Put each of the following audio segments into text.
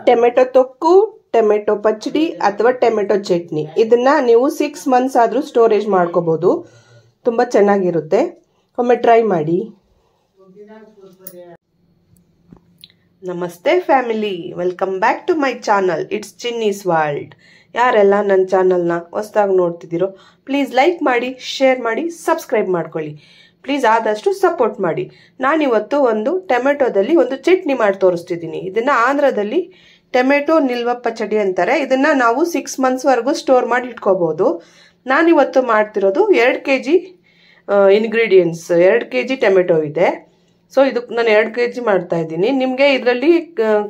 Tomato ತೊಕ್ಕು, tomato pachadi ಅಥವಾ tomato chutney ಇದನ್ನ ನೀವು 6 ಮಂತ್ಸ್ ಆದ್ರೂ ಸ್ಟೋರೇಜ್ ಮಾಡ್ಕೋಬಹುದು. ತುಂಬಾ ಚೆನ್ನಾಗಿರುತ್ತೆ. ಒಮ್ಮೆ ಟ್ರೈ ಮಾಡಿ. ನಮಸ್ತೆ family, welcome back to my channel. It's Chinni's world. ಯಾರೆಲ್ಲ ನನ್ನ ಚಾನಲ್ನ ಹೊಸದಾಗಿ ನೋಡ್ತಿದ್ದೀರೋ ಪ್ಲೀಸ್ ಲೈಕ್ ಮಾಡಿ, ಶೇರ್ ಮಾಡಿ, ಸಬ್ಸ್ಕ್ರೈಬ್ ಮಾಡ್ಕೊಳ್ಳಿ. ಪ್ಲೀಸ್ ಆದಷ್ಟು ಸಪೋರ್ಟ್ ಮಾಡಿ. ನಾನಿವತ್ತು ಒಂದು ಟೊಮೆಟೊದಲ್ಲಿ ಒಂದು ಚಟ್ನಿ ಮಾಡಿ ತೋರಿಸ್ತಿದ್ದೀನಿ. ಇದನ್ನ ಆಂಧ್ರದಲ್ಲಿ ಟೊಮೆಟೊ ನಿಲ್ವ ಪಚ್ಚಡಿ ಅಂತಾರೆ. ಇದನ್ನ ನಾವು 6 ಮಂತ್ಸ್ ವರೆಗೂ ಸ್ಟೋರ್ ಮಾಡಿ ಇಟ್ಕೋಬಹುದು. ನಾನಿವತ್ತು ಮಾಡ್ತಿರೋದು 2 kg ಇಂಗ್ರೀಡಿಯೆಂಟ್ಸ್. 2 kg ಟೊಮೆಟೊ ಇದೆ. ಸೊ ಇದಕ್ಕೆ ನಾನು 2 kg ಮಾಡ್ತಾ ಇದ್ದೀನಿ. ನಿಮಗೆ ಇದರಲ್ಲಿ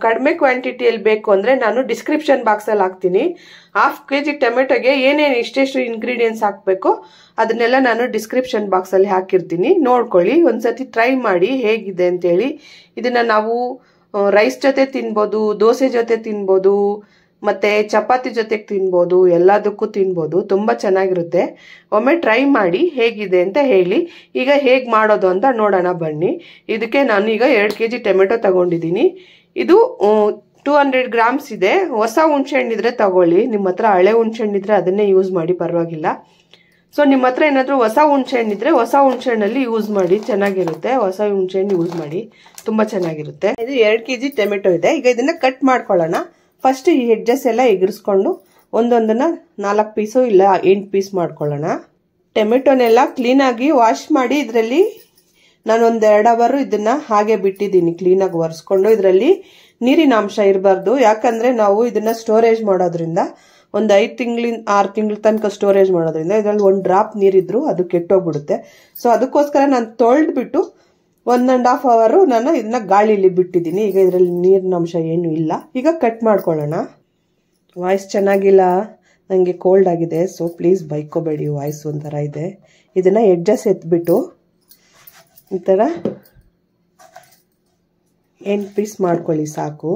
ಕಡಿಮೆ ಕ್ವಾಂಟಿಟಿಯಲ್ಲಿ ಬೇಕು ಅಂದರೆ ನಾನು ಡಿಸ್ಕ್ರಿಪ್ಷನ್ ಬಾಕ್ಸಲ್ಲಿ ಹಾಕ್ತೀನಿ. 1/2 kg ಟೊಮೆಟೊಗೆ ಏನೇನು ಇಷ್ಟೆಷ್ಟು ಇಂಗ್ರೀಡಿಯೆಂಟ್ಸ್ ಹಾಕಬೇಕು ಅದನ್ನೆಲ್ಲ ನಾನು ಡಿಸ್ಕ್ರಿಪ್ಷನ್ ಬಾಕ್ಸಲ್ಲಿ ಹಾಕಿರ್ತೀನಿ. ನೋಡ್ಕೊಳ್ಳಿ, ಒಂದ್ಸತಿ ಟ್ರೈ ಮಾಡಿ ಹೇಗಿದೆ ಅಂತೇಳಿ. ಇದನ್ನು ನಾವು ರೈಸ್ ಜೊತೆ ತಿನ್ಬೋದು, ದೋಸೆ ಜೊತೆ ತಿನ್ಬೋದು, ಮತ್ತು ಚಪಾತಿ ಜೊತೆಗೆ ತಿನ್ಬೋದು, ಎಲ್ಲದಕ್ಕೂ ತಿನ್ಬೋದು. ತುಂಬ ಚೆನ್ನಾಗಿರುತ್ತೆ. ಒಮ್ಮೆ ಟ್ರೈ ಮಾಡಿ ಹೇಗಿದೆ ಅಂತ ಹೇಳಿ. ಈಗ ಹೇಗೆ ಮಾಡೋದು ಅಂತ ನೋಡೋಣ ಬನ್ನಿ. ಇದಕ್ಕೆ ನಾನು ಈಗ 2 kg ಟೊಮೆಟೊ ತಗೊಂಡಿದ್ದೀನಿ. ಇದು 200 grams ಇದೆ. ಹೊಸ ಹುಣಸೆಹಣ್ಣಿದ್ರೆ ತಗೊಳ್ಳಿ. ನಿಮ್ಮ ಹತ್ರ ಹಳೆ ಹುಣಸೆಹಣ್ಣಿದ್ರೆ ಅದನ್ನೇ ಯೂಸ್ ಮಾಡಿ, ಪರವಾಗಿಲ್ಲ. ಸೊ ನಿಮ್ಮ ಹತ್ರ ಏನಾದರೂ ಹೊಸ ಹುಣಸೆಹಣ್ಣಿದ್ರೆ ಹೊಸ ಹುಣಸೆಹಣ್ಣಲ್ಲಿ ಯೂಸ್ ಮಾಡಿ, ಚೆನ್ನಾಗಿರುತ್ತೆ. ಹೊಸ ಹುಣಸೆಹಣ್ಣು ಯೂಸ್ ಮಾಡಿ, ತುಂಬ ಚೆನ್ನಾಗಿರುತ್ತೆ. ಇದು 2 kg ಟೊಮೆಟೊ ಇದೆ. ಈಗ ಇದನ್ನ ಕಟ್ ಮಾಡ್ಕೊಳ್ಳೋಣ. ಫಸ್ಟ್ ಈ ಎಡ್ಜಸ್ ಎಲ್ಲ ಎಗರಿಸ್ಕೊಂಡು ಒಂದೊಂದನ್ನ 4 ಪೀಸು ಇಲ್ಲ 8 ಪೀಸ್ ಮಾಡ್ಕೊಳ್ಳೋಣ. ಟೊಮೆಟೊನೆಲ್ಲ ಕ್ಲೀನಾಗಿ ವಾಶ್ ಮಾಡಿ ಇದರಲ್ಲಿ ನಾನೊಂದು 2 ಅವರ್ ಇದನ್ನ ಹಾಗೆ ಬಿಟ್ಟಿದ್ದೀನಿ. ಕ್ಲೀನಾಗಿ ಒರೆಸ್ಕೊಂಡು ಇದರಲ್ಲಿ ನೀರಿನ ಅಂಶ ಇರಬಾರ್ದು. ಯಾಕಂದ್ರೆ ನಾವು ಇದನ್ನ ಸ್ಟೋರೇಜ್ ಮಾಡೋದ್ರಿಂದ ಒಂದು 5 ತಿಂಗಳಿಂದ 6 ತಿಂಗಳ ತನಕ ಸ್ಟೋರೇಜ್ ಮಾಡೋದ್ರಿಂದ ಇದರಲ್ಲಿ 1 ಡ್ರಾಪ್ ನೀರಿದ್ರು ಅದು ಕೆಟ್ಟೋಗ್ಬಿಡುತ್ತೆ. ಸೊ ಅದಕ್ಕೋಸ್ಕರ ನಾನು ತೊಳೆದ್ಬಿಟ್ಟು 1.5 hour ನಾನು ಇದನ್ನ ಗಾಳಿಲಿ ಬಿಟ್ಟಿದ್ದೀನಿ. ಈಗ ಇದರಲ್ಲಿ ನೀರಿನ ಅಂಶ ಏನು ಇಲ್ಲ. ಈಗ ಕಟ್ ಮಾಡ್ಕೊಳ್ಳೋಣ. ವಾಯ್ಸ್ ಚೆನ್ನಾಗಿಲ್ಲ, ನನಗೆ ಕೋಲ್ಡ್ ಆಗಿದೆ. ಸೊ ಪ್ಲೀಸ್ ಬೈಕೋಬೇಡಿ, ವಾಯ್ಸ್ ಒಂಥರ ಇದೆ. ಇದನ್ನ ಎಡ್ಜಸ್ ಎತ್ಬಿಟ್ಟು ಈ ಥರ 8 ಪೀಸ್ ಮಾಡ್ಕೊಳ್ಳಿ, ಸಾಕು.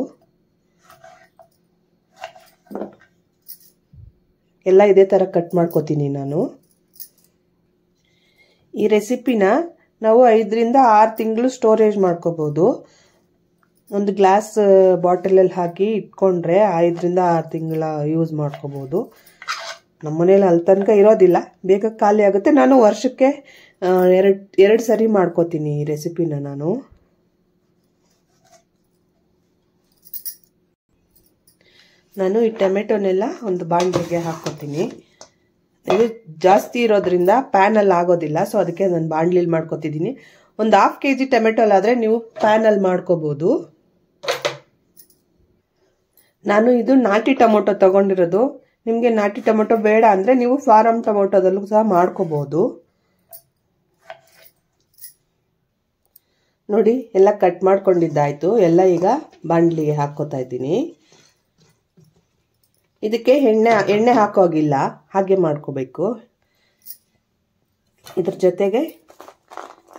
ಎಲ್ಲ ಇದೇ ಥರ ಕಟ್ ಮಾಡ್ಕೋತೀನಿ ನಾನು. ಈ ರೆಸಿಪಿನ ನಾವು 5 ರಿಂದ 6 ತಿಂಗಳು ಸ್ಟೋರೇಜ್ ಮಾಡ್ಕೋಬಹುದು. ಒಂದು ಗ್ಲಾಸ್ ಬಾಟಲಲ್ಲಿ ಹಾಕಿ ಇಟ್ಕೊಂಡ್ರೆ 5 ರಿಂದ 6 ತಿಂಗಳ ಯೂಸ್ ಮಾಡ್ಕೋಬಹುದು. ನಮ್ಮ ಮನೇಲಿ ಅಲ್ಲಿ ತನಕ ಇರೋದಿಲ್ಲ, ಬೇಗ ಖಾಲಿ ಆಗುತ್ತೆ. ನಾನು ವರ್ಷಕ್ಕೆ 2 ಸರಿ ಮಾಡ್ಕೋತೀನಿ ಈ ರೆಸಿಪಿನ ನಾನು. ನಾನು ಈ ಟೊಮೆಟೊನೆಲ್ಲ ಒಂದು ಬಾಣಲೆಗೆ ಹಾಕ್ಕೋತೀನಿ. ಇದು ಜಾಸ್ತಿ ಇರೋದ್ರಿಂದ ಪ್ಯಾನಲ್ಲಿ ಆಗೋದಿಲ್ಲ, ಸೊ ಅದಕ್ಕೆ ನಾನು ಬಾಣಲಿಲಿ ಮಾಡ್ಕೋತಿದ್ದೀನಿ. ಒಂದು 1/2 kg ಟೊಮೆಟೊಲಾದರೆ ನೀವು ಪ್ಯಾನಲ್ಲಿ ಮಾಡ್ಕೋಬಹುದು. ನಾನು ಇದು ನಾಟಿ ಟೊಮೊಟೊ ತಗೊಂಡಿರೋದು. ನಿಮಗೆ ನಾಟಿ ಟೊಮೊಟೊ ಬೇಡ ಅಂದರೆ ನೀವು ಫಾರಂ ಟೊಮೊಟೊದಲ್ಲೂ ಸಹ ಮಾಡ್ಕೋಬಹುದು. ನೋಡಿ, ಎಲ್ಲ ಕಟ್ ಮಾಡ್ಕೊಂಡಿದ್ದಾಯ್ತು. ಎಲ್ಲ ಈಗ ಬಾಣಲಿಗೆ ಹಾಕ್ಕೋತಾ ಇದ್ದೀನಿ. ಇದಕ್ಕೆ ಎಣ್ಣೆ ಹಾಕೋಗಿಲ್ಲ, ಹಾಗೆ ಮಾಡ್ಕೋಬೇಕು. ಇದ್ರ ಜೊತೆಗೆ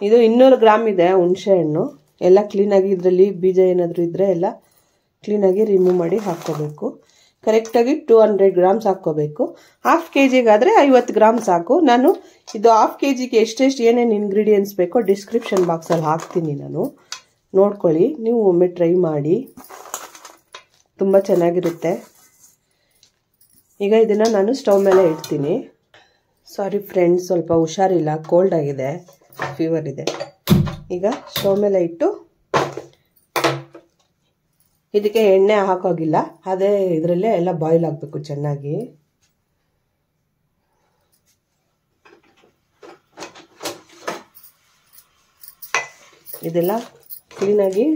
ಇದು 200 ಗ್ರಾಮ್ ಇದೆ ಹುಣಸೆ ಹಣ್ಣು. ಎಲ್ಲ ಕ್ಲೀನಾಗಿ ಇದರಲ್ಲಿ ಬೀಜ ಏನಾದರೂ ಇದ್ದರೆ ಎಲ್ಲ ಕ್ಲೀನಾಗಿ ರಿಮೂವ್ ಮಾಡಿ ಹಾಕ್ಕೋಬೇಕು. ಕರೆಕ್ಟಾಗಿ 200 ಗ್ರಾಮ್ಸ್ ಹಾಕ್ಕೋಬೇಕು. 1/2 kgಗಾದರೆ 50 ಗ್ರಾಮ್ ಸಾಕು. ನಾನು ಇದು 1/2 kgಗೆ ಎಷ್ಟೆಷ್ಟು ಏನೇನು ಇಂಗ್ರೀಡಿಯೆಂಟ್ಸ್ ಬೇಕೋ ಡಿಸ್ಕ್ರಿಪ್ಷನ್ ಬಾಕ್ಸಲ್ಲಿ ಹಾಕ್ತೀನಿ ನಾನು. ನೋಡ್ಕೊಳ್ಳಿ, ನೀವು ಒಮ್ಮೆ ಟ್ರೈ ಮಾಡಿ, ತುಂಬ ಚೆನ್ನಾಗಿರುತ್ತೆ. ಈಗ ಇದನ್ನು ನಾನು ಸ್ಟವ್ ಮೇಲೆ ಇಡ್ತೀನಿ. ಸಾರಿ ಫ್ರೆಂಡ್ಸ್, ಸ್ವಲ್ಪ ಹುಷಾರಿಲ್ಲ, ಕೋಲ್ಡ್ ಆಗಿದೆ, ಫೀವರ್ ಇದೆ. ಈಗ ಸ್ಟವ್ ಮೇಲೆ ಇಟ್ಟು ಇದಕ್ಕೆ ಎಣ್ಣೆ ಹಾಕೋಗಿಲ್ಲ, ಅದೇ ಇದರಲ್ಲೇ ಎಲ್ಲ ಬಾಯ್ಲ್ ಆಗಬೇಕು ಚೆನ್ನಾಗಿ. ಇದೆಲ್ಲ ಕ್ಲೀನಾಗಿ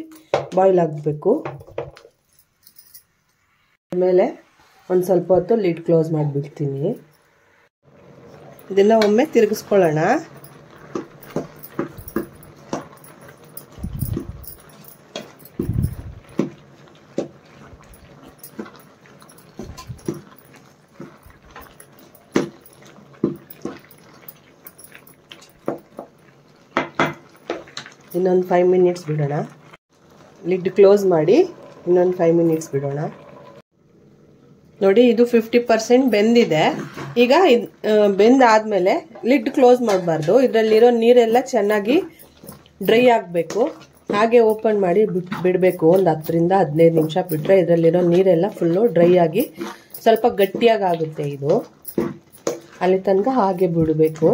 ಬಾಯ್ಲ್ ಆಗಬೇಕು. ಆಮೇಲೆ ಒಂದು ಸ್ವಲ್ಪ ಹೊತ್ತು ಲಿಡ್ ಕ್ಲೋಸ್ ಮಾಡಿಬಿಡ್ತೀನಿ. ಇದೆಲ್ಲ ಒಮ್ಮೆ ತಿರುಗಿಸ್ಕೊಳ್ಳೋಣ. ಇನ್ನೊಂದು 5 ಮಿನಿಟ್ಸ್ ಬಿಡೋಣ. ಲಿಡ್ ಕ್ಲೋಸ್ ಮಾಡಿ ಇನ್ನೊಂದು 5 ಮಿನಿಟ್ಸ್ ಬಿಡೋಣ. ನೋಡಿ, ಇದು 50% ಬೆಂದಿದೆ. ಈಗ ಬೆಂದಾದ್ಮೇಲೆ ಲಿಡ್ ಕ್ಲೋಸ್ ಮಾಡಬಾರ್ದು. ಇದರಲ್ಲಿರೋ ನೀರೆಲ್ಲ ಚೆನ್ನಾಗಿ ಡ್ರೈ ಆಗಬೇಕು. ಹಾಗೆ ಓಪನ್ ಮಾಡಿ ಬಿಡಬೇಕು. ಒಂದು 10 ರಿಂದ 15 ನಿಮಿಷ ಬಿಟ್ಟರೆ ಇದರಲ್ಲಿರೋ ನೀರೆಲ್ಲ ಫುಲ್ಲು ಡ್ರೈ ಆಗಿ ಸ್ವಲ್ಪ ಗಟ್ಟಿಯಾಗಿ ಆಗುತ್ತೆ. ಇದು ಅಲ್ಲಿ ತನಕ ಹಾಗೆ ಬಿಡಬೇಕು.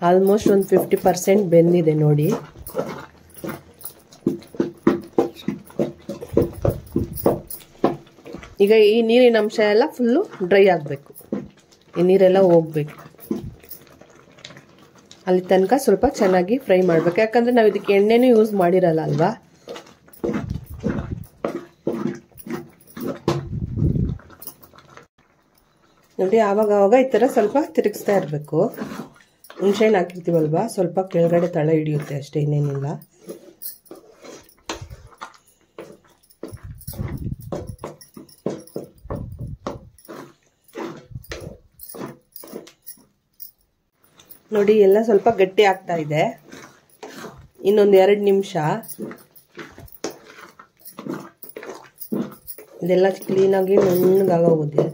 ಆಲ್ಮೋಸ್ಟ್ ಒಂದು 50% ಬೆಂದಿದೆ ನೋಡಿ. ಈಗ ಈ ನೀರಿನ ಅಂಶ ಎಲ್ಲ ಫುಲ್ಲು ಡ್ರೈ ಆಗಬೇಕು. ಈ ನೀರೆಲ್ಲ ಹೋಗ್ಬೇಕು. ಅಲ್ಲಿ ತನಕ ಸ್ವಲ್ಪ ಚೆನ್ನಾಗಿ ಫ್ರೈ ಮಾಡಬೇಕು. ಯಾಕಂದರೆ ನಾವು ಇದಕ್ಕೆ ಎಣ್ಣೆನೂ ಯೂಸ್ ಮಾಡಿರಲ್ಲ ಅಲ್ವಾ. ನೋಡಿ ಆವಾಗ ಈ ಥರ ಸ್ವಲ್ಪ ತಿರುಗಿಸ್ತಾ ಇರಬೇಕು. ಹುಣಸೆಹಣ್ಣು ಹಾಕಿರ್ತೀವಲ್ವಾ, ಸ್ವಲ್ಪ ಕೆಳಗಡೆ ತಳ ಹಿಡಿಯುತ್ತೆ ಅಷ್ಟೇ, ಇನ್ನೇನಿಲ್ಲ. ನೋಡಿ ಎಲ್ಲ ಸ್ವಲ್ಪ ಗಟ್ಟಿ ಆಗ್ತಾ ಇದೆ. ಇನ್ನೊಂದು 2 ನಿಮಿಷ ಇದೆಲ್ಲ ಕ್ಲೀನಾಗಿ ನುಣ್ಣಗಾಗೋಗಿದೆ.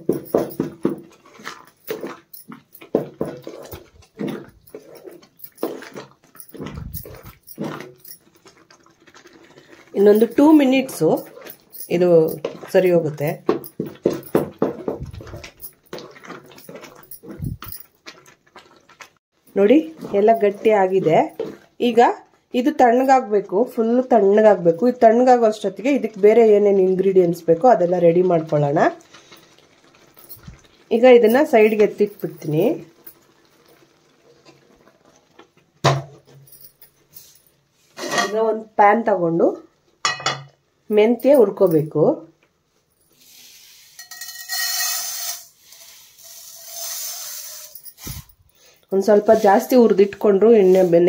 ಇನ್ನೊಂದು 2 ಮಿನಿಟ್ಸು ಇದು ಸರಿ ಹೋಗುತ್ತೆ. ನೋಡಿ ಎಲ್ಲ ಗಟ್ಟಿ ಆಗಿದೆ. ಈಗ ಇದು ತಣ್ಣಗಾಗಬೇಕು, ಫುಲ್ ತಣ್ಣಗಾಗಬೇಕು. ಇದು ತಣ್ಣಗಾಗೋ ಅಷ್ಟೊತ್ತಿಗೆ ಇದಕ್ಕೆ ಬೇರೆ ಏನೇನು ಇಂಗ್ರೀಡಿಯೆಂಟ್ಸ್ ಬೇಕೋ ಅದೆಲ್ಲ ರೆಡಿ ಮಾಡ್ಕೊಳ್ಳೋಣ. ಈಗ ಇದನ್ನ ಸೈಡ್ಗೆ ಎತ್ತಿಟ್ಬಿಡ್ತೀನಿ. ಈಗ ಒಂದು ಪ್ಯಾನ್ ತಗೊಂಡು ಮೆಂತ್ಯ ಹುರ್ಕೋಬೇಕು. ಒಂದು ಸ್ವಲ್ಪ ಜಾಸ್ತಿ ಹುರಿದಿಟ್ಕೊಂಡ್ರು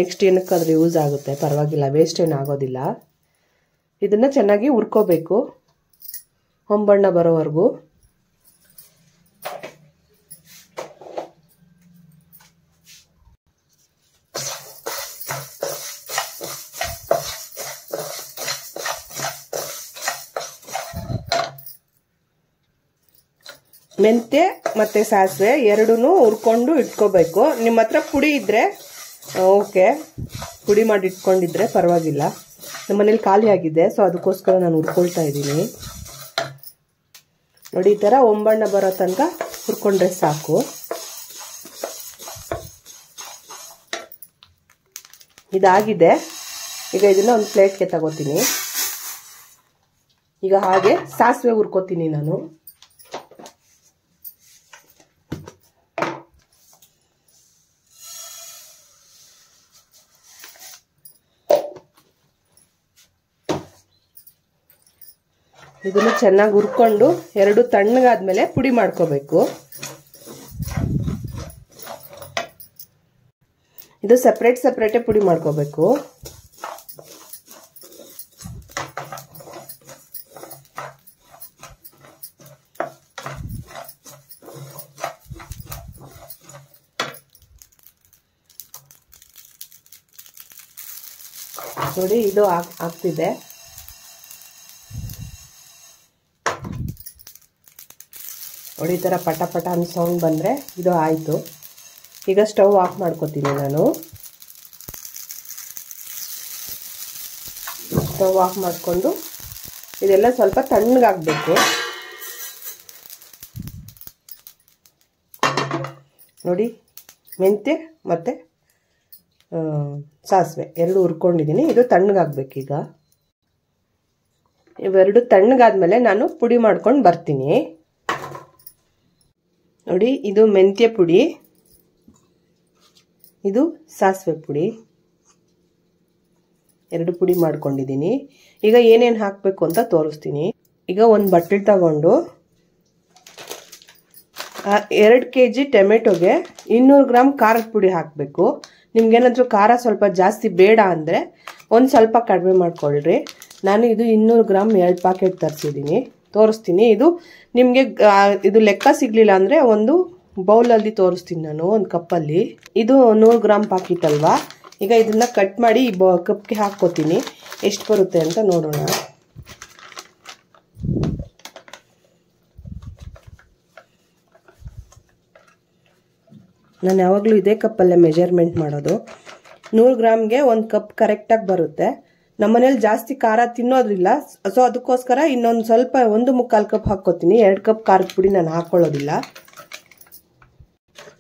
ನೆಕ್ಸ್ಟ್ ಏನಕ್ಕಾದ್ರೂ ಯೂಸ್ ಆಗುತ್ತೆ, ಪರವಾಗಿಲ್ಲ, ವೇಸ್ಟ್ ಏನು ಆಗೋದಿಲ್ಲ. ಇದನ್ನ ಚೆನ್ನಾಗಿ ಹುರ್ಕೋಬೇಕು ಹೊಂಬಣ್ಣ ಬರೋವರೆಗೂ. ಮೆಂತ್ಯ ಮತ್ತು ಸಾಸಿವೆ ಎರಡೂ ಹುರ್ಕೊಂಡು ಇಟ್ಕೋಬೇಕು. ನಿಮ್ಮ ಹತ್ರ ಪುಡಿ ಇದ್ದರೆ ಓಕೆ, ಪುಡಿ ಮಾಡಿ ಇಟ್ಕೊಂಡಿದ್ರೆ ಪರವಾಗಿಲ್ಲ. ನಮ್ಮ ಮನೇಲಿ ಖಾಲಿ ಆಗಿದೆ, ಸೊ ಅದಕ್ಕೋಸ್ಕರ ನಾನು ಹುರ್ಕೊಳ್ತಾ ಇದ್ದೀನಿ. ನೋಡಿ ಈ ಥರ ಒಂಬಣ್ಣ ಬರೋ ತನಕ ಹುರ್ಕೊಂಡ್ರೆ ಸಾಕು. ಇದಾಗಿದೆ. ಈಗ ಇದನ್ನ ಒಂದು ಪ್ಲೇಟ್ಗೆ ತಗೋತೀನಿ. ಈಗ ಹಾಗೆ ಸಾಸಿವೆ ಹುರ್ಕೋತೀನಿ ನಾನು. ಇದನ್ನು ಚೆನ್ನಾಗಿ ಹುರ್ಕೊಂಡು ಎರಡು ತಣ್ಣಗಾದ್ಮೇಲೆ ಪುಡಿ ಮಾಡ್ಕೋಬೇಕು. ಇದು ಸಪ್ರೇಟೇ ಪುಡಿ ಮಾಡ್ಕೋಬೇಕು. ನೋಡಿ ಇದು ಆಗ್ತಿದೆ. ನೋಡಿ ಈ ಥರ ಪಟ ಪಟ ಅಂತ ಸೌಂಡ್ ಬಂದರೆ ಇದು ಆಯಿತು. ಈಗ ಸ್ಟವ್ ಆಫ್ ಮಾಡ್ಕೋತೀನಿ ನಾನು. ಸ್ಟವ್ ಆಫ್ ಮಾಡಿಕೊಂಡು ಇದೆಲ್ಲ ಸ್ವಲ್ಪ ತಣ್ಣಗಾಗಬೇಕು. ನೋಡಿ ಮೆಂತ್ಯ ಮತ್ತು ಸಾಸಿವೆ ಎರಡು ಹುರ್ಕೊಂಡಿದ್ದೀನಿ. ಇದು ತಣ್ಣಗಾಗಬೇಕು. ಈಗ ಇವೆರಡು ತಣ್ಣಗಾದ್ಮೇಲೆ ನಾನು ಪುಡಿ ಮಾಡ್ಕೊಂಡು ಬರ್ತೀನಿ. ನೋಡಿ ಇದು ಮೆಂತ್ಯ ಪುಡಿ, ಇದು ಸಾಸಿವೆ ಪುಡಿ, ಎರಡು ಪುಡಿ ಮಾಡ್ಕೊಂಡಿದ್ದೀನಿ. ಈಗ ಏನೇನು ಹಾಕಬೇಕು ಅಂತ ತೋರಿಸ್ತೀನಿ. ಈಗ ಒಂದು ಬಟ್ಟಲು ತಗೊಂಡು 2 kg ಟೊಮೆಟೊಗೆ 200 ಗ್ರಾಮ್ ಖಾರದ ಪುಡಿ ಹಾಕಬೇಕು. ನಿಮ್ಗೇನಾದರೂ ಖಾರ ಸ್ವಲ್ಪ ಜಾಸ್ತಿ ಬೇಡ ಅಂದರೆ ಒಂದು ಸ್ವಲ್ಪ ಕಡಿಮೆ ಮಾಡ್ಕೊಳ್ರಿ. ನಾನು ಇದು 200 ಗ್ರಾಮ್ 2 ಪ್ಯಾಕೆಟ್ ತರಿಸಿದ್ದೀನಿ, ತೋರಿಸ್ತೀನಿ. ಇದು ನಿಮಗೆ ಇದು ಲೆಕ್ಕ ಸಿಗಲಿಲ್ಲ ಅಂದರೆ ಒಂದು ಬೌಲಲ್ಲಿ ತೋರಿಸ್ತೀನಿ ನಾನು, ಒಂದು ಕಪ್ಪಲ್ಲಿ. ಇದು 100 ಗ್ರಾಮ್ ಪ್ಯಾಕೆಟ್ ಅಲ್ವಾ. ಈಗ ಇದನ್ನು ಕಟ್ ಮಾಡಿ ಈ ಕಪ್ಗೆ ಹಾಕ್ಕೋತೀನಿ. ಎಷ್ಟು ಬರುತ್ತೆ ಅಂತ ನೋಡೋಣ. ನಾನು ಯಾವಾಗಲೂ ಇದೇ ಕಪ್ಪಲ್ಲೇ ಮೆಜರ್ಮೆಂಟ್ ಮಾಡೋದು. 100 ಗ್ರಾಮ್ಗೆ 1 ಕಪ್ ಕರೆಕ್ಟಾಗಿ ಬರುತ್ತೆ. ನಮ್ಮನೇಲಿ ಜಾಸ್ತಿ ಖಾರ ತಿನ್ನೋದ್ರಿಲ್ಲ, ಸೊ ಅದಕ್ಕೋಸ್ಕರ ಇನ್ನೊಂದು ಸ್ವಲ್ಪ 1.25 ಕಪ್ ಹಾಕ್ಕೋತೀನಿ. 2 ಕಪ್ ಖಾರದ ಪುಡಿ ನಾನು ಹಾಕೊಳ್ಳೋದಿಲ್ಲ.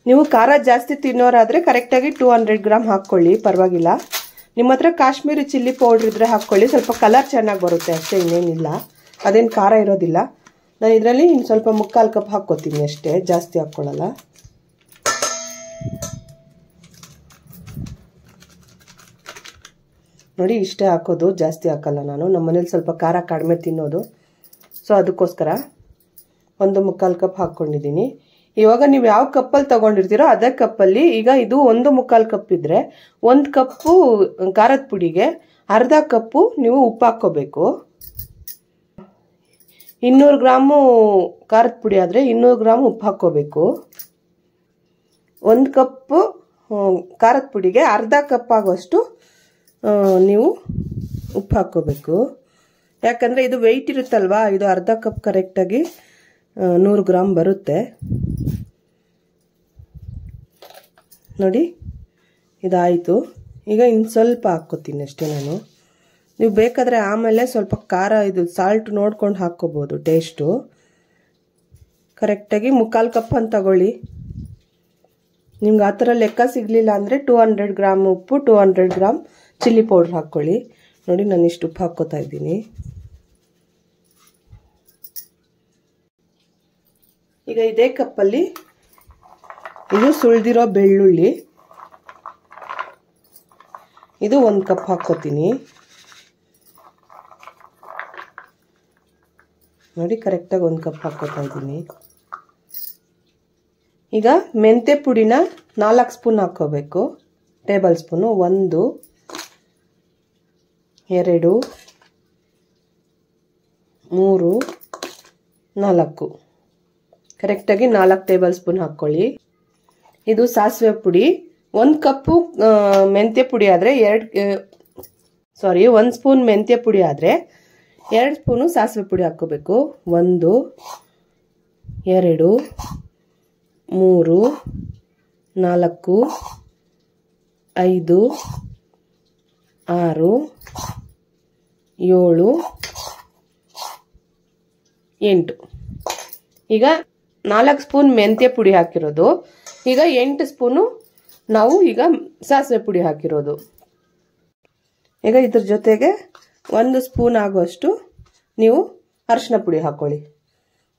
ನೀವು ಖಾರ ಜಾಸ್ತಿ ತಿನ್ನೋರಾದ್ರೆ ಕರೆಕ್ಟಾಗಿ 200 ಗ್ರಾಮ್ ಹಾಕ್ಕೊಳ್ಳಿ, ಪರವಾಗಿಲ್ಲ. ನಿಮ್ಮ ಹತ್ರ ಕಾಶ್ಮೀರಿ ಚಿಲ್ಲಿ ಪೌಡ್ರ್ ಇದ್ರೆ ಹಾಕ್ಕೊಳ್ಳಿ, ಸ್ವಲ್ಪ ಕಲರ್ ಚೆನ್ನಾಗಿ ಬರುತ್ತೆ ಅಷ್ಟೇ, ಇನ್ನೇನಿಲ್ಲ. ಅದೇನು ಖಾರ ಇರೋದಿಲ್ಲ. ನಾನು ಇದರಲ್ಲಿ ಇನ್ನು ಸ್ವಲ್ಪ 1/4 ಕಪ್ ಹಾಕ್ಕೋತೀನಿ ಅಷ್ಟೇ, ಜಾಸ್ತಿ ಹಾಕ್ಕೊಳ್ಳಲ್ಲ. ನೋಡಿ ಇಷ್ಟೇ ಹಾಕೋದು, ಜಾಸ್ತಿ ಹಾಕಲ್ಲ ನಾನು. ನಮ್ಮ ಮನೇಲಿ ಸ್ವಲ್ಪ ಖಾರ ಕಡಿಮೆ ತಿನ್ನೋದು, ಸೊ ಅದಕ್ಕೋಸ್ಕರ 1/4 ಕಪ್ ಹಾಕ್ಕೊಂಡಿದ್ದೀನಿ. ಇವಾಗ ನೀವು ಯಾವ ಕಪ್ಪಲ್ಲಿ ತಗೊಂಡಿರ್ತೀರೋ ಅದೇ ಕಪ್ಪಲ್ಲಿ, ಈಗ ಇದು 1/4 ಕಪ್ ಇದ್ರೆ 1 ಕಪ್ಪು ಖಾರದ ಪುಡಿಗೆ ಅರ್ಧ ಕಪ್ಪು ನೀವು ಉಪ್ಪು ಹಾಕ್ಕೋಬೇಕು. 200 ಗ್ರಾಮು ಖಾರದ ಪುಡಿ ಆದರೆ 200 ಗ್ರಾಮ್ ಉಪ್ಪು ಹಾಕ್ಕೋಬೇಕು. 1 ಕಪ್ಪು ಖಾರದ ಪುಡಿಗೆ ಅರ್ಧ ಕಪ್ ಆಗೋಷ್ಟು ನೀವು ಉಪ್ಪು ಹಾಕ್ಕೋಬೇಕು. ಯಾಕಂದರೆ ಇದು ವೆಯ್ಟ್ ಇರುತ್ತಲ್ವಾ, ಇದು ಅರ್ಧ ಕಪ್ ಕರೆಕ್ಟಾಗಿ 100 ಗ್ರಾಮ್ ಬರುತ್ತೆ. ನೋಡಿ ಇದಾಯಿತು. ಈಗ ಇನ್ನು ಸ್ವಲ್ಪ ಹಾಕ್ಕೋತೀನಿ ಅಷ್ಟೇ ನಾನು. ನೀವು ಬೇಕಾದರೆ ಆಮೇಲೆ ಸ್ವಲ್ಪ ಖಾರ ಇದು ಸಾಲ್ಟ್ ನೋಡ್ಕೊಂಡು ಹಾಕ್ಕೋಬೋದು, ಟೇಸ್ಟು. ಕರೆಕ್ಟಾಗಿ 1/4 ಕಪ್ ಅಂತ ತಗೊಳ್ಳಿ. ನಿಮ್ಗೆ ಆ ಥರ ಲೆಕ್ಕ ಸಿಗಲಿಲ್ಲ ಅಂದರೆ 200 ಗ್ರಾಮ್ ಉಪ್ಪು, 200 ಗ್ರಾಮ್ ಚಿಲ್ಲಿ ಪೌಡ್ರ್ ಹಾಕ್ಕೊಳ್ಳಿ. ನೋಡಿ ನಾನು ಇಷ್ಟು ಉಪ್ಪು ಹಾಕ್ಕೋತಾ ಇದ್ದೀನಿ. ಈಗ ಇದೇ ಕಪ್ಪಲ್ಲಿ ಇದು ಸುಳಿದಿರೋ ಬೆಳ್ಳುಳ್ಳಿ, ಇದು 1 ಕಪ್ ಹಾಕ್ಕೋತೀನಿ. ನೋಡಿ ಕರೆಕ್ಟಾಗಿ 1 ಕಪ್ ಹಾಕ್ಕೋತಾ ಇದ್ದೀನಿ. ಈಗ ಮೆಂತ್ಯ ಪುಡಿನ 4 ಸ್ಪೂನ್ ಹಾಕ್ಕೋಬೇಕು, ಟೇಬಲ್ ಸ್ಪೂನು. 1 2 3 4 ಕರೆಕ್ಟಾಗಿ 4 ಟೇಬಲ್ ಸ್ಪೂನ್ ಹಾಕ್ಕೊಳ್ಳಿ. ಇದು ಸಾಸಿವೆ ಪುಡಿ. 1 ಕಪ್ಪು ಮೆಂತ್ಯ ಪುಡಿ ಆದರೆ 1 ಸ್ಪೂನ್ ಮೆಂತ್ಯ ಪುಡಿ ಆದರೆ 2 ಸ್ಪೂನು ಸಾಸಿವೆ ಪುಡಿ ಹಾಕ್ಕೋಬೇಕು. 1 2 3 4 5 6 7 8. ಈಗ 4 ಸ್ಪೂನ್ ಮೆಂತ್ಯ ಪುಡಿ ಹಾಕಿರೋದು. ಈಗ 8 ಸ್ಪೂನು ನಾವು ಈಗ ಸಾಸಿವೆ ಪುಡಿ ಹಾಕಿರೋದು. ಈಗ ಇದ್ರ ಜೊತೆಗೆ 1 ಸ್ಪೂನ್ ಆಗೋಷ್ಟು ನೀವು ಅರಿಶಿನ ಪುಡಿ ಹಾಕ್ಕೊಳ್ಳಿ.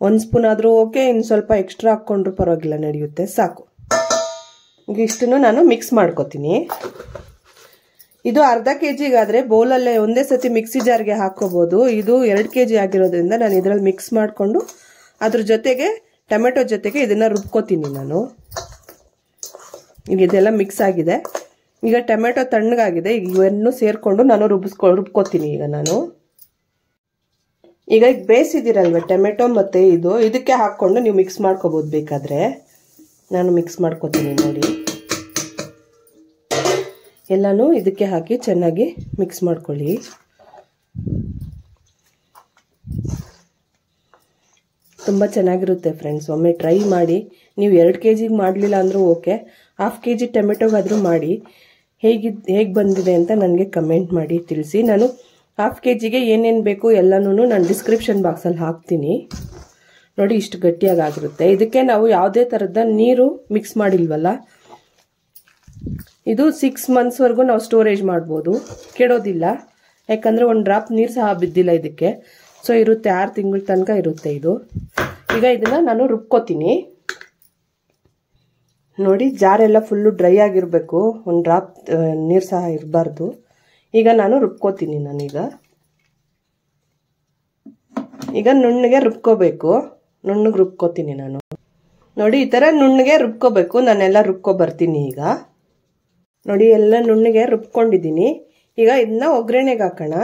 1 ಸ್ಪೂನ್ ಆದರೂ ಓಕೆ, ಇನ್ನು ಸ್ವಲ್ಪ ಎಕ್ಸ್ಟ್ರಾ ಹಾಕ್ಕೊಂಡ್ರು ಪರವಾಗಿಲ್ಲ, ನಡೆಯುತ್ತೆ, ಸಾಕು. ಈಗ ಇಷ್ಟನ್ನು ನಾನು ಮಿಕ್ಸ್ ಮಾಡ್ಕೋತೀನಿ. ಇದು ಅರ್ಧ kgಗಾದರೆ ಬೌಲಲ್ಲೇ ಒಂದೇ ಸತಿ ಮಿಕ್ಸಿ ಜಾರ್ಗೆ ಹಾಕ್ಕೋಬೋದು. ಇದು 2 kg ಆಗಿರೋದ್ರಿಂದ ನಾನು ಇದರಲ್ಲಿ ಮಿಕ್ಸ್ ಮಾಡಿಕೊಂಡು ಅದ್ರ ಜೊತೆಗೆ ಟೊಮೆಟೊ ಜೊತೆಗೆ ಇದನ್ನು ರುಬ್ಕೋತೀನಿ ನಾನು. ಈಗ ಇದೆಲ್ಲ ಮಿಕ್ಸ್ ಆಗಿದೆ. ಈಗ ಟೊಮೆಟೊ ತಣ್ಣಗಾಗಿದೆ. ಈಗ ಇವನ್ನು ಸೇರಿಕೊಂಡು ನಾನು ರುಬ್ಕೋತೀನಿ ಈಗ ನಾನು. ಈಗ ಬೇಯಿಸಿದಿರಲ್ವ ಟೊಮೆಟೊ ಮತ್ತು ಇದಕ್ಕೆ ಹಾಕ್ಕೊಂಡು ನೀವು ಮಿಕ್ಸ್ ಮಾಡ್ಕೋಬೋದು ಬೇಕಾದರೆ. ನಾನು ಮಿಕ್ಸ್ ಮಾಡ್ಕೋತೀನಿ ನೋಡಿ. ಎಲ್ಲನೂ ಇದಕ್ಕೆ ಹಾಕಿ ಚೆನ್ನಾಗಿ ಮಿಕ್ಸ್ ಮಾಡ್ಕೊಳ್ಳಿ. ತುಂಬ ಚೆನ್ನಾಗಿರುತ್ತೆ ಫ್ರೆಂಡ್ಸ್, ಒಮ್ಮೆ ಟ್ರೈ ಮಾಡಿ. ನೀವು 2 kgಗೆ ಮಾಡಲಿಲ್ಲ ಅಂದರೂ ಓಕೆ, 1/2 kg ಟೊಮೆಟೊಗಾದರೂ ಮಾಡಿ. ಹೇಗೆ ಬಂದಿದೆ ಅಂತ ನನಗೆ ಕಮೆಂಟ್ ಮಾಡಿ ತಿಳಿಸಿ. ನಾನು 1/2 kgಗೆ ಏನೇನು ಬೇಕು ಎಲ್ಲನೂ ನಾನು ಡಿಸ್ಕ್ರಿಪ್ಷನ್ ಬಾಕ್ಸಲ್ಲಿ ಹಾಕ್ತೀನಿ. ನೋಡಿ ಇಷ್ಟು ಗಟ್ಟಿಯಾಗಿ ಆಗಿರುತ್ತೆ. ಇದಕ್ಕೆ ನಾವು ಯಾವುದೇ ಥರದ ನೀರು ಮಿಕ್ಸ್ ಮಾಡಿಲ್ವಲ್ಲ, ಇದು 6 ಮಂತ್ಸ್ವರೆಗೂ ನಾವು ಸ್ಟೋರೇಜ್ ಮಾಡ್ಬೋದು, ಕೆಡೋದಿಲ್ಲ. ಯಾಕಂದರೆ 1 ಡ್ರಾಪ್ ನೀರು ಸಹ ಬಿದ್ದಿಲ್ಲ ಇದಕ್ಕೆ. ಸೊ ಇರುತ್ತೆ, 6 ತಿಂಗಳ ತನಕ ಇರುತ್ತೆ ಇದು. ಈಗ ಇದನ್ನು ನಾನು ರುಬ್ಕೋತೀನಿ. ನೋಡಿ ಜಾರೆಲ್ಲ ಫುಲ್ಲು ಡ್ರೈ ಆಗಿರಬೇಕು, 1 ಡ್ರಾಪ್ ನೀರು ಸಹ ಇರಬಾರ್ದು. ಈಗ ನಾನು ರುಬ್ಕೋತೀನಿ. ಈಗ ನುಣ್ಣಗೆ ರುಬ್ಕೋಬೇಕು, ನುಣ್ಣಗೆ ರುಬ್ಕೋತೀನಿ ನಾನು. ನೋಡಿ ಈ ಥರ ನುಣ್ಣಗೆ ರುಬ್ಕೋಬೇಕು. ನಾನೆಲ್ಲ ರುಬ್ಕೊಬರ್ತೀನಿ ಈಗ. ನೋಡಿ ಎಲ್ಲ ನುಣ್ಣಗೆ ರುಬ್ಕೊಂಡಿದ್ದೀನಿ. ಈಗ ಇದನ್ನ ಒಗ್ಗರಣೆಗೆ ಹಾಕೋಣ.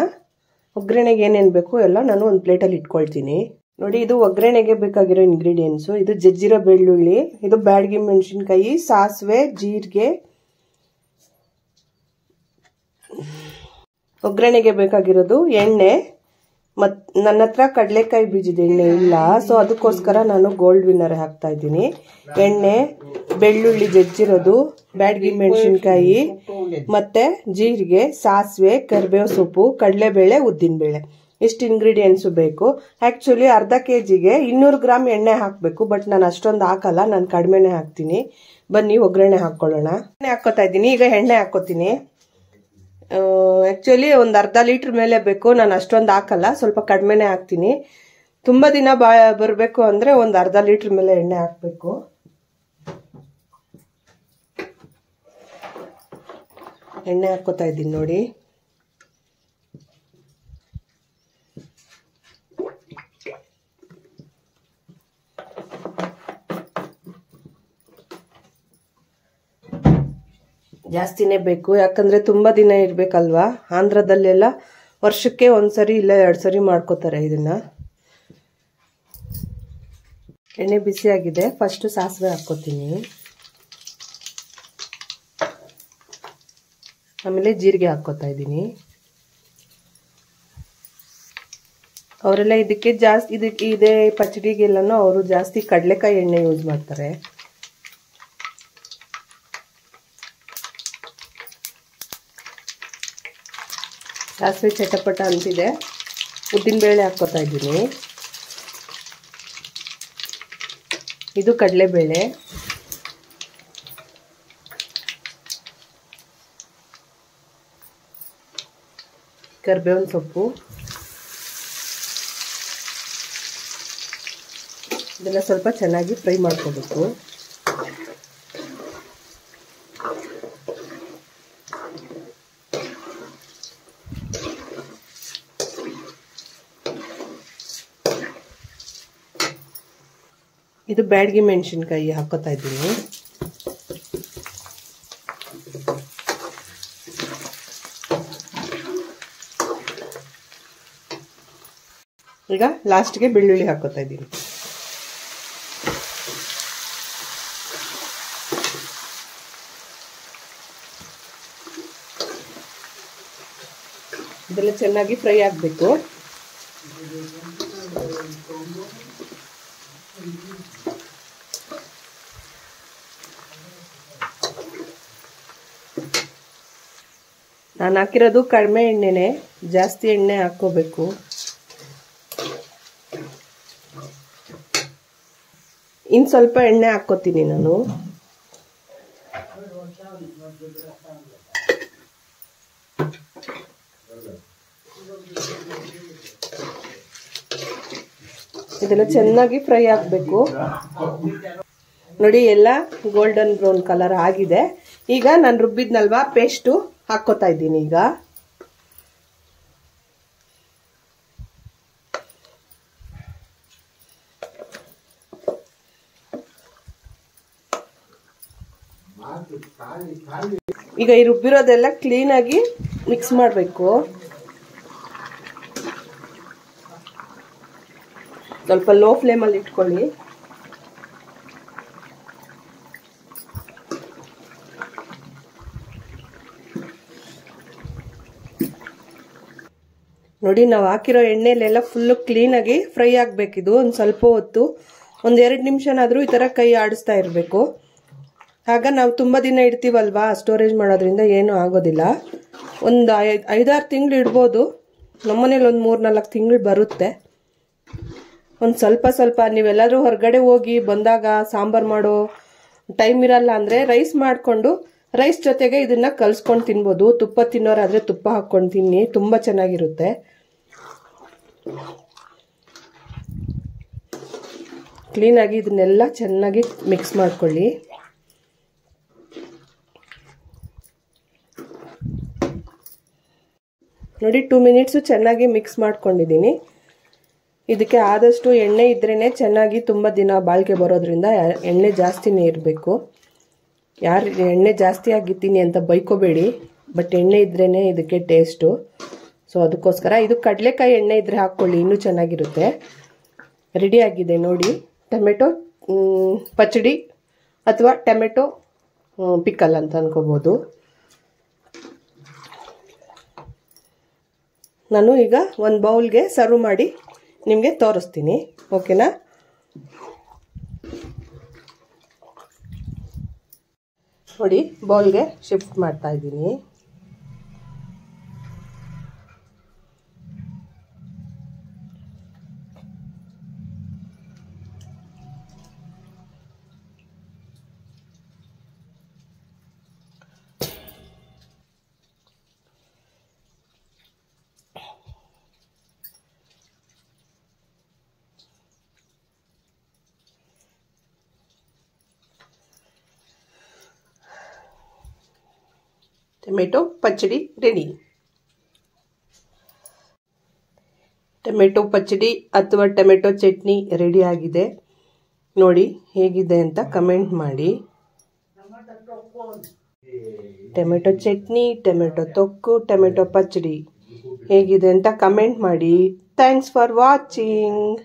ಒಗ್ಗರಣೆಗೆ ಏನೇನು ಬೇಕು ಎಲ್ಲ ನಾನು ಒಂದು ಪ್ಲೇಟಲ್ಲಿ ಇಟ್ಕೊಳ್ತೀನಿ. ನೋಡಿ ಇದು ಒಗ್ಗರಣೆಗೆ ಬೇಕಾಗಿರೋ ಇಂಗ್ರೀಡಿಯೆಂಟ್ಸು. ಇದು ಜಜ್ಜಿರೋ ಬೆಳ್ಳುಳ್ಳಿ, ಇದು ಬ್ಯಾಡಗಿ ಮೆಣಸಿನ್ಕಾಯಿ, ಸಾಸಿವೆ, ಜೀರಿಗೆ. ಒಗ್ಗರಣೆಗೆ ಬೇಕಾಗಿರೋದು ಎಣ್ಣೆ, ನನ್ನ ಹತ್ರ ಕಡಲೆಕಾಯಿ ಬೀಜದ ಎಣ್ಣೆ ಇಲ್ಲ, ಸೊ ಅದಕ್ಕೋಸ್ಕರ ನಾನು ಗೋಲ್ಡ್ ವಿನ್ನರ್ ಹಾಕ್ತಾ ಇದ್ದೀನಿ. ಎಣ್ಣೆ, ಬೆಳ್ಳುಳ್ಳಿ ಜಜ್ಜಿರೋದು, ಬ್ಯಾಡಗಿ ಮೆಣಸಿನ್ಕಾಯಿ, ಮತ್ತೆ ಜೀರಿಗೆ, ಸಾಸಿವೆ, ಕರಿಬೇವು ಸೊಪ್ಪು, ಕಡಲೆಬೇಳೆ, ಉದ್ದಿನಬೇಳೆ, ಇಷ್ಟು ಇಂಗ್ರೀಡಿಯೆಂಟ್ಸು ಬೇಕು. ಆ್ಯಕ್ಚುಲಿ ಅರ್ಧ kgಗೆ 200 ಗ್ರಾಮ್ ಎಣ್ಣೆ ಹಾಕಬೇಕು, ಬಟ್ ನಾನು ಅಷ್ಟೊಂದು ಹಾಕಲ್ಲ, ನಾನು ಕಡಿಮೆನೇ ಹಾಕ್ತೀನಿ. ಬನ್ನಿ ಒಗ್ಗರಣೆ ಹಾಕ್ಕೊಳ್ಳೋಣ. ಎಣ್ಣೆ ಹಾಕ್ಕೋತಾ ಇದ್ದೀನಿ. ಈಗ ಎಣ್ಣೆ ಹಾಕ್ಕೋತೀನಿ. ಆ್ಯಕ್ಚುಲಿ ಒಂದು ಅರ್ಧ ಲೀಟ್ರ್ ಮೇಲೆ ಬೇಕು, ನಾನು ಅಷ್ಟೊಂದು ಹಾಕಲ್ಲ, ಸ್ವಲ್ಪ ಕಡಿಮೆನೇ ಹಾಕ್ತೀನಿ. ತುಂಬ ದಿನ ಬರಬೇಕು ಅಂದರೆ ಒಂದು ಅರ್ಧ ಲೀಟ್ರ್ ಮೇಲೆ ಎಣ್ಣೆ ಹಾಕಬೇಕು. ಎಣ್ಣೆ ಹಾಕ್ಕೋತಾ ಇದ್ದೀನಿ ನೋಡಿ. ಜಾಸ್ತಿನೇ ಬೇಕು, ಯಾಕಂದರೆ ತುಂಬ ದಿನ ಇರಬೇಕಲ್ವಾ. ಆಂಧ್ರದಲ್ಲೆಲ್ಲ ವರ್ಷಕ್ಕೆ ಒಂದ್ಸರಿ ಇಲ್ಲ 2 ಸರಿ ಮಾಡ್ಕೋತಾರೆ ಇದನ್ನು. ಎಣ್ಣೆ ಬಿಸಿಯಾಗಿದೆ. ಫಸ್ಟು ಸಾಸಿವೆ ಹಾಕ್ಕೋತೀನಿ, ಆಮೇಲೆ ಜೀರಿಗೆ ಹಾಕ್ಕೋತಾ ಇದ್ದೀನಿ. ಅವರೆಲ್ಲ ಇದಕ್ಕೆ ಜಾಸ್ತಿ ಇದೇ ಪಚಡಿಗೆಲ್ಲನೂ ಅವರು ಜಾಸ್ತಿ ಕಡಲೆಕಾಯಿ ಎಣ್ಣೆ ಯೂಸ್ ಮಾಡ್ತಾರೆ. ಸಾಸಿವೆ ಚಟಪಟ ಅಂತಿದೆ. ಉದ್ದಿನಬೇಳೆ ಹಾಕ್ಕೋತಾ ಇದ್ದೀನಿ. ಇದು ಕಡಲೆಬೇಳೆ, ಕರಿಬೇವಿನ ಸೊಪ್ಪು, ಇದೆಲ್ಲ ಸ್ವಲ್ಪ ಚೆನ್ನಾಗಿ ಫ್ರೈ ಮಾಡ್ಕೋಬೇಕು. ಇದು ಬ್ಯಾಡಗಿ ಮೆಣಸಿನ್ಕಾಯಿ ಹಾಕೋತಾ ಇದ್ದೀನಿ. ಈಗ ಲಾಸ್ಟ್ಗೆ ಬೆಳ್ಳುಳ್ಳಿ ಹಾಕೋತಾ ಇದ್ದೀನಿ. ಇದೆಲ್ಲ ಚೆನ್ನಾಗಿ ಫ್ರೈ ಆಗಬೇಕು. ನಾನು ಹಾಕಿರೋದು ಕಡಿಮೆ ಎಣ್ಣೆನೆ, ಜಾಸ್ತಿ ಎಣ್ಣೆ ಹಾಕ್ಕೋಬೇಕು. ಇನ್ನು ಸ್ವಲ್ಪ ಎಣ್ಣೆ ಹಾಕ್ಕೋತೀನಿ ನಾನು. ಇದೆಲ್ಲ ಚೆನ್ನಾಗಿ ಫ್ರೈ ಆಗಬೇಕು. ನೋಡಿ ಎಲ್ಲ ಗೋಲ್ಡನ್ ಬ್ರೌನ್ ಕಲರ್ ಆಗಿದೆ. ಈಗ ನಾನು ರುಬ್ಬಿದ್ನಲ್ವಾ ಪೇಸ್ಟು ಹಾಕ್ಕೋತಾ ಇದ್ದೀನಿ. ಈಗ ಈ ರುಬ್ಬಿರೋದೆಲ್ಲ ಕ್ಲೀನಾಗಿ ಮಿಕ್ಸ್ ಮಾಡಬೇಕು. ಸ್ವಲ್ಪ ಲೋ ಫ್ಲೇಮಲ್ಲಿ ಇಟ್ಕೊಳ್ಳಿ. ನೋಡಿ ನಾವು ಹಾಕಿರೋ ಎಣ್ಣೆಲೆಲ್ಲ ಫುಲ್ಲು ಕ್ಲೀನಾಗಿ ಫ್ರೈ ಆಗಬೇಕಿದು. ಒಂದು ಸ್ವಲ್ಪ ಹೊತ್ತು, ಒಂದು 2 ನಿಮಿಷನಾದರೂ ಈ ಥರ ಕೈ ಆಡಿಸ್ತಾ ಇರಬೇಕು. ಆಗ ನಾವು ತುಂಬ ದಿನ ಇಡ್ತೀವಲ್ವಾ, ಸ್ಟೋರೇಜ್ ಮಾಡೋದ್ರಿಂದ ಏನೂ ಆಗೋದಿಲ್ಲ. ಒಂದು 5-6 ತಿಂಗಳು ಇಡ್ಬೋದು. ನಮ್ಮನೇಲಿ ಒಂದು 3-4 ತಿಂಗಳು ಬರುತ್ತೆ. ಒಂದು ಸ್ವಲ್ಪ ಸ್ವಲ್ಪ ನೀವೆಲ್ಲಾದರೂ ಹೊರಗಡೆ ಹೋಗಿ ಬಂದಾಗ ಸಾಂಬಾರು ಮಾಡೋ ಟೈಮ್ ಇರಲ್ಲ ಅಂದರೆ ರೈಸ್ ಮಾಡಿಕೊಂಡು ರೈಸ್ ಜೊತೆಗೆ ಇದನ್ನು ಕಲಿಸ್ಕೊಂಡು ತಿನ್ಬೋದು. ತುಪ್ಪ ತಿನ್ನೋರಾದರೆ ತುಪ್ಪ ಹಾಕ್ಕೊಂಡು ತಿನ್ನಿ, ತುಂಬ ಚೆನ್ನಾಗಿರುತ್ತೆ. ಕ್ಲೀನಾಗಿ ಇದನ್ನೆಲ್ಲ ಚೆನ್ನಾಗಿ ಮಿಕ್ಸ್ ಮಾಡ್ಕೊಳ್ಳಿ. ನೋಡಿ 2 ಮಿನಿಟ್ಸು ಚೆನ್ನಾಗಿ ಮಿಕ್ಸ್ ಮಾಡ್ಕೊಂಡಿದ್ದೀನಿ. ಇದಕ್ಕೆ ಆದಷ್ಟು ಎಣ್ಣೆ ಇದ್ರೇ ಚೆನ್ನಾಗಿ ತುಂಬ ದಿನ ಬಾಳಿಕೆ ಬರೋದ್ರಿಂದ ಎಣ್ಣೆ ಜಾಸ್ತಿನೇ ಇರಬೇಕು. ಯಾರು ಎಣ್ಣೆ ಜಾಸ್ತಿ ಆಗಿದ್ದೀನಿ ಅಂತ ಬೈಕೋಬೇಡಿ, ಬಟ್ ಎಣ್ಣೆ ಇದ್ರೇ ಇದಕ್ಕೆ ಟೇಸ್ಟು. ಸೊ ಅದಕ್ಕೋಸ್ಕರ ಇದು ಕಡಲೆಕಾಯಿ ಎಣ್ಣೆ ಇದ್ದರೆ ಹಾಕ್ಕೊಳ್ಳಿ, ಇನ್ನೂ ಚೆನ್ನಾಗಿರುತ್ತೆ. ರೆಡಿ ಆಗಿದೆ ನೋಡಿ ಟೊಮೆಟೊ ಪಚಡಿ ಅಥವಾ ಟೊಮೆಟೊ ಪಿಕಲ್ ಅಂತ ಅನ್ಕೋಬೋದು. ನಾನು ಈಗ ಒಂದು ಬೌಲ್ಗೆ ಸರ್ವ್ ಮಾಡಿ ನಿಮಗೆ ತೋರಿಸ್ತೀನಿ, ಓಕೆನಾ? ನೋಡಿ, ಬೌಲ್ಗೆ ಶಿಫ್ಟ್ ಮಾಡ್ತಾ ಇದ್ದೀನಿ. Tomato pachadi ready. Tomato pachadi ಅಥವಾ ಟೊಮೆಟೊ ಚಟ್ನಿ ರೆಡಿ ಆಗಿದೆ. ನೋಡಿ ಹೇಗಿದೆ ಅಂತ ಕಮೆಂಟ್ ಮಾಡಿ. ಟೊಮೆಟೊ ಚಟ್ನಿ, ಟೊಮೆಟೊ ತೊಕ್ಕು, ಟೊಮೆಟೊ ಪಚ್ಚಡಿ ಹೇಗಿದೆ ಅಂತ ಕಮೆಂಟ್ ಮಾಡಿ. Thanks for watching.